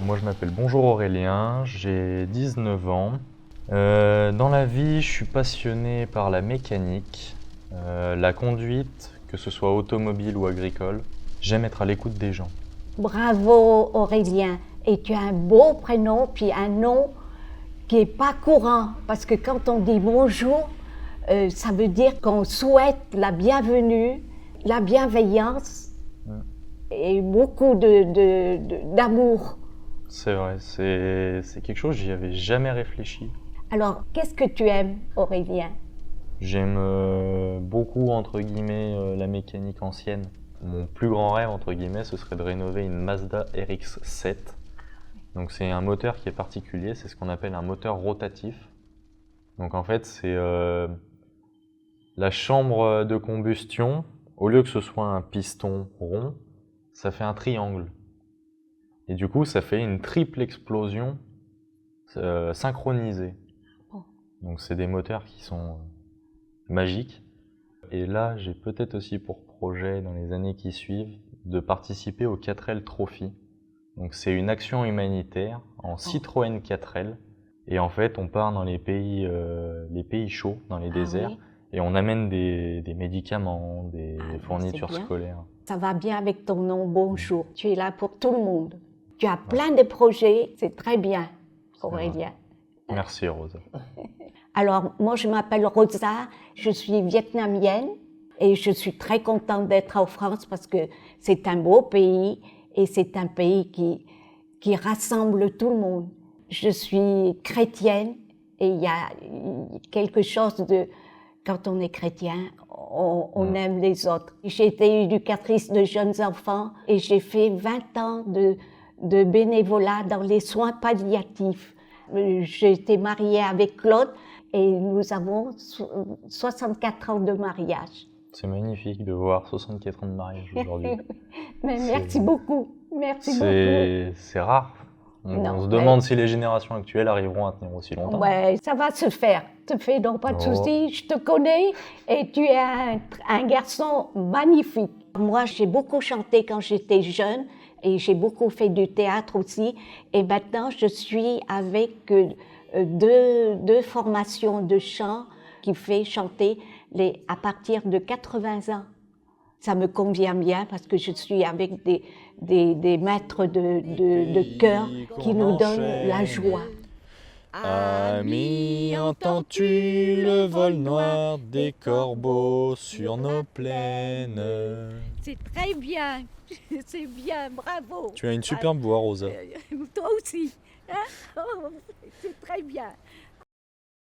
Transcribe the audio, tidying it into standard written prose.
Moi je m'appelle Bonjour Aurélien, j'ai 19 ans. Dans la vie, je suis passionné par la mécanique, la conduite, que ce soit automobile ou agricole. J'aime être à l'écoute des gens. Bravo Aurélien, et tu as un beau prénom, puis un nom qui n'est pas courant, parce que quand on dit bonjour, ça veut dire qu'on souhaite la bienvenue, la bienveillance et beaucoup d'amour. C'est vrai, c'est quelque chose, j'y avais jamais réfléchi. Alors, qu'est-ce que tu aimes, Aurélien? J'aime beaucoup, entre guillemets, la mécanique ancienne. Mon plus grand rêve, entre guillemets, ce serait de rénover une Mazda RX-7. Donc c'est un moteur qui est particulier, c'est ce qu'on appelle un moteur rotatif. Donc en fait, c'est la chambre de combustion, au lieu que ce soit un piston rond, ça fait un triangle. Et du coup, ça fait une triple explosion synchronisée. Donc c'est des moteurs qui sont magiques. Et là, j'ai peut-être aussi pour projet, dans les années qui suivent, de participer au 4L Trophy. Donc c'est une action humanitaire en Citroën 4L. Et en fait, on part dans les pays chauds, dans les déserts, oui. et on amène des médicaments, des fournitures scolaires. Ça va bien avec ton nom, Bonjour. Tu es là pour tout le monde. Tu as plein de projets, c'est très bien, Aurélien. Merci Rosa. Alors, moi, je m'appelle Rosa, je suis vietnamienne et je suis très contente d'être en France parce que c'est un beau pays et c'est un pays qui rassemble tout le monde. Je suis chrétienne et il y a quelque chose de... Quand on est chrétien, on aime les autres. J'ai été éducatrice de jeunes enfants et j'ai fait 20 ans de bénévolat dans les soins palliatifs. J'ai été mariée avec Claude et nous avons 64 ans de mariage. C'est magnifique de voir 64 ans de mariage aujourd'hui. Mais merci beaucoup. Merci beaucoup. C'est rare. On se demande si les générations actuelles arriveront à tenir aussi longtemps. Ouais, ça va se faire. Te fais donc pas de soucis. Je te connais et tu es un garçon magnifique. Moi, j'ai beaucoup chanté quand j'étais jeune et j'ai beaucoup fait du théâtre aussi. Et maintenant, je suis avec deux formations de chant qui fait chanter à partir de 80 ans. Ça me convient bien parce que je suis avec des maîtres de chœur qui nous donnent la joie. Ami, entends-tu le vol noir des corbeaux sur nos plaines? C'est très bien, c'est bien, bravo. Tu as une superbe voix, Rosa. Toi aussi, hein? Oh, c'est très bien.